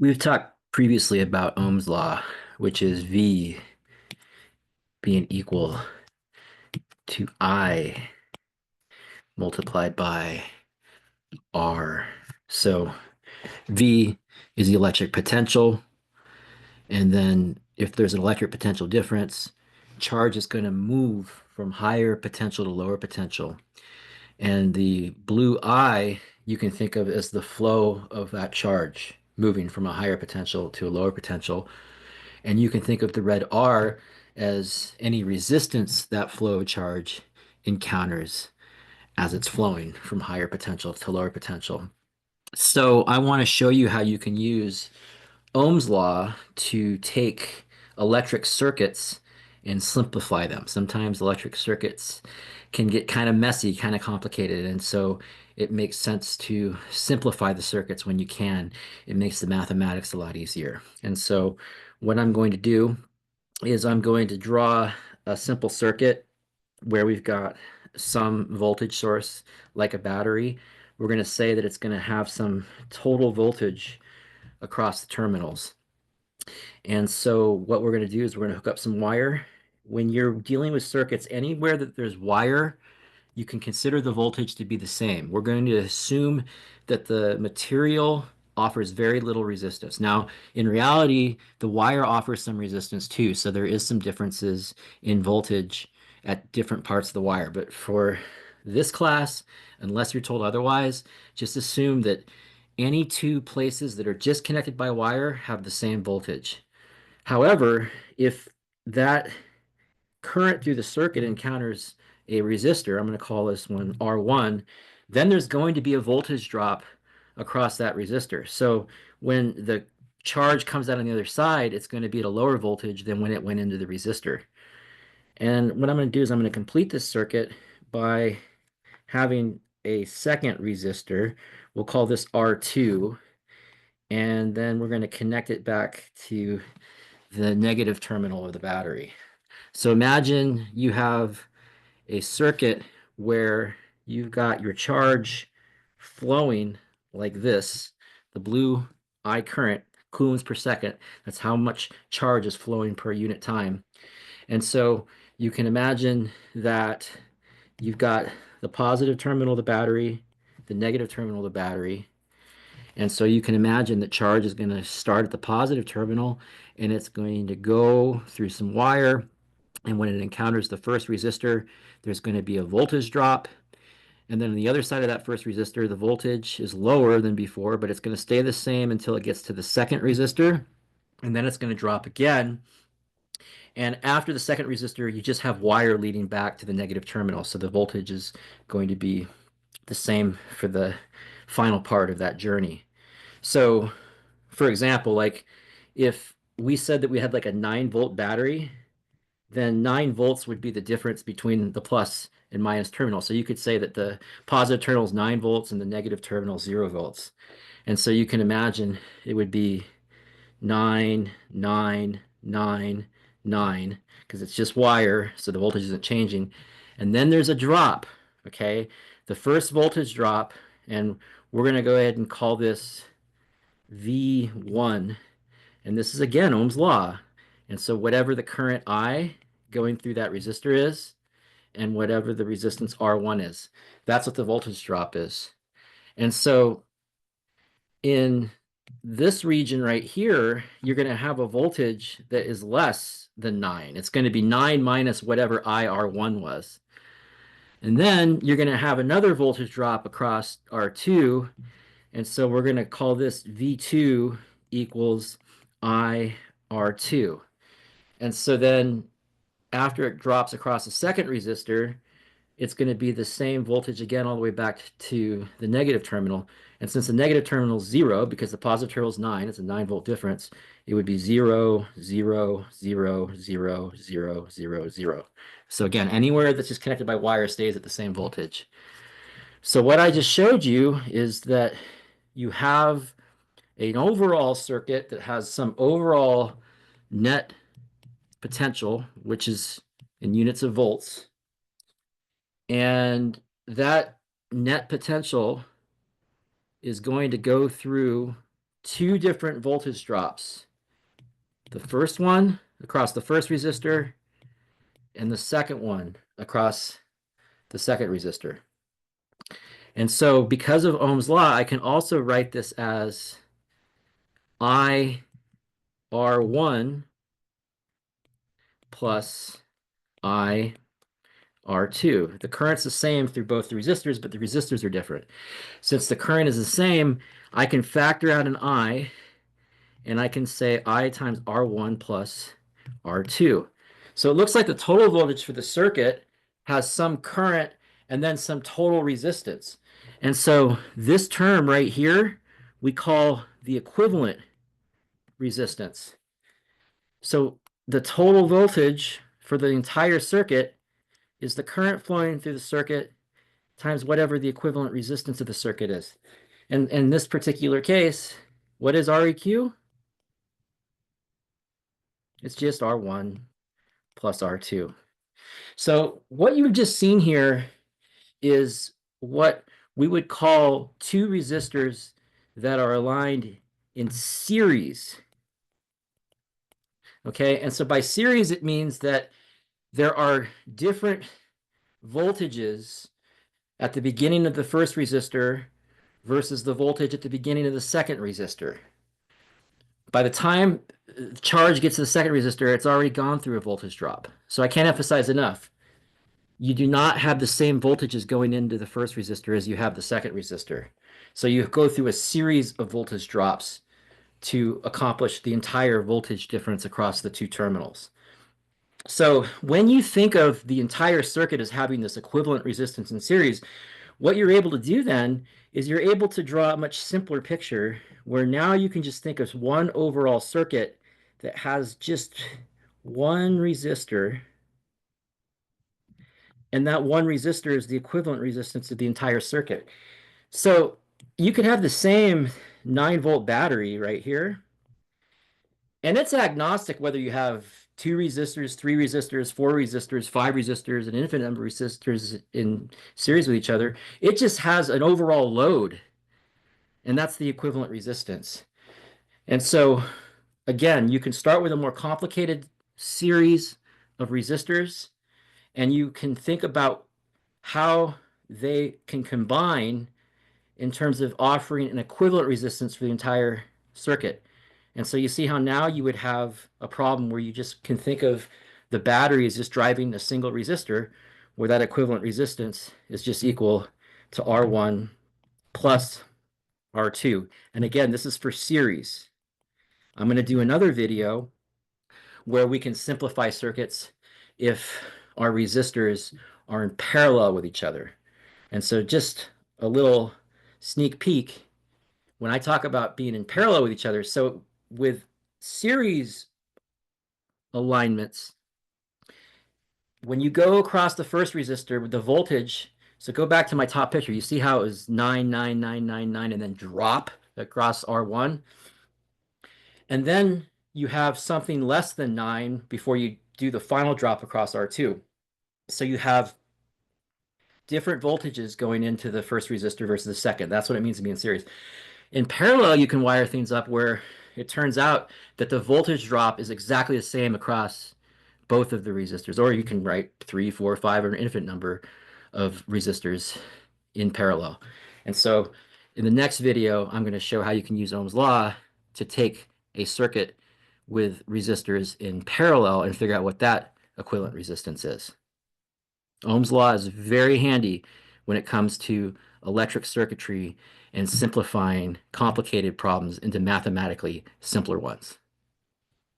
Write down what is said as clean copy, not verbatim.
We've talked previously about Ohm's law, which is V being equal to I multiplied by R. So V is the electric potential, and then if there's an electric potential difference, charge is going to move from higher potential to lower potential. And the blue I you can think of as the flow of that charge moving from a higher potential to a lower potential. And you can think of the red R as any resistance that flow charge encounters as it's flowing from higher potential to lower potential. So I want to show you how you can use Ohm's law to take electric circuits and simplify them. Sometimes electric circuits can get kind of messy, kind of complicated, and so it makes sense to simplify the circuits when you can. It makes the mathematics a lot easier. And so what I'm going to do is I'm going to draw a simple circuit where we've got some voltage source like a battery. We're going to say that it's going to have some total voltage across the terminals. And so what we're going to do is we're going to hook up some wire. When you're dealing with circuits, anywhere that there's wire, you can consider the voltage to be the same. We're going to assume that the material offers very little resistance. Now, in reality, the wire offers some resistance too, so there is some differences in voltage at different parts of the wire. But for this class, unless you're told otherwise, just assume that any two places that are just connected by wire have the same voltage. However, if that current through the circuit encounters a resistor, I'm going to call this one R1, then there's going to be a voltage drop across that resistor. So when the charge comes out on the other side, it's going to be at a lower voltage than when it went into the resistor. And what I'm going to do is I'm going to complete this circuit by having a second resistor. We'll call this R2, and then we're going to connect it back to the negative terminal of the battery. So imagine you have a circuit where you've got your charge flowing like this, the blue I current, coulombs per second. That's how much charge is flowing per unit time. And so you can imagine that you've got the positive terminal of the battery, the negative terminal of the battery. And so you can imagine that charge is going to start at the positive terminal and it's going to go through some wire. And when it encounters the first resistor, there's going to be a voltage drop. And then on the other side of that first resistor, the voltage is lower than before, but it's going to stay the same until it gets to the second resistor. And then it's going to drop again. And after the second resistor, you just have wire leading back to the negative terminal. So the voltage is going to be the same for the final part of that journey. So, for example, like if we said that we had like a 9-volt battery, then 9 volts would be the difference between the plus and minus terminal. So you could say that the positive terminal is 9 volts and the negative terminal is 0 volts. And so you can imagine it would be 9, 9, 9, 9, because it's just wire, so the voltage isn't changing. And then there's a drop, okay? The first voltage drop, and we're going to go ahead and call this V1. And this is again Ohm's law. And so whatever the current I going through that resistor is, and whatever the resistance R1 is, that's what the voltage drop is. And so in this region right here, you're going to have a voltage that is less than 9. It's going to be 9 minus whatever IR1 was. And then you're going to have another voltage drop across R2. And so we're going to call this V2 equals IR2. And so then after it drops across the second resistor, it's going to be the same voltage again all the way back to the negative terminal. And since the negative terminal is 0, because the positive terminal is 9, it's a 9-volt difference, it would be 0, 0, 0, 0, 0, 0, 0. So again, anywhere that's just connected by wire stays at the same voltage. So what I just showed you is that you have an overall circuit that has some overall net potential, which is in units of volts. And that net potential is going to go through two different voltage drops. The first one across the first resistor and the second one across the second resistor. And so because of Ohm's law, I can also write this as IR1 plus IR2. The current's the same through both the resistors, but the resistors are different. Since the current is the same, I can factor out an I, and I can say I times R1 plus R2. So it looks like the total voltage for the circuit has some current and then some total resistance. And so this term right here, we call the equivalent resistance. So the total voltage for the entire circuit is the current flowing through the circuit times whatever the equivalent resistance of the circuit is. And in this particular case, what is Req? It's just R1 plus R2. So what you've just seen here is what we would call two resistors that are aligned in series. Okay, and so by series, it means that there are different voltages at the beginning of the first resistor versus the voltage at the beginning of the second resistor. By the time charge gets to the second resistor, it's already gone through a voltage drop. So I can't emphasize enough. You do not have the same voltages going into the first resistor as you have the second resistor. So you go through a series of voltage drops to accomplish the entire voltage difference across the two terminals. So when you think of the entire circuit as having this equivalent resistance in series, what you're able to do then is you're able to draw a much simpler picture where now you can just think of one overall circuit that has just one resistor, and that one resistor is the equivalent resistance of the entire circuit. So you could have the same 9-volt battery right here, and it's agnostic whether you have 2 resistors, 3 resistors, 4 resistors, 5 resistors, an infinite number of resistors in series with each other. It just has an overall load, and that's the equivalent resistance. And so, again, you can start with a more complicated series of resistors, and you can think about how they can combine in terms of offering an equivalent resistance for the entire circuit. And so you see how now you would have a problem where you just can think of the battery as just driving a single resistor, where that equivalent resistance is just equal to R1 plus R2. And again, this is for series. I'm going to do another video where we can simplify circuits if our resistors are in parallel with each other. And so just a little sneak peek, when I talk about being in parallel with each other, so with series alignments, when you go across the first resistor with the voltage, so go back to my top picture, you see how it was 9, 9, 9, 9, 9, and then drop across R1. And then you have something less than 9 before you do the final drop across R2. So you have different voltages going into the first resistor versus the second. That's what it means to be in series. In parallel, you can wire things up where it turns out that the voltage drop is exactly the same across both of the resistors, or you can write 3, 4, 5, or an infinite number of resistors in parallel. And so in the next video, I'm going to show how you can use Ohm's law to take a circuit with resistors in parallel and figure out what that equivalent resistance is. Ohm's law is very handy when it comes to electric circuitry and simplifying complicated problems into mathematically simpler ones.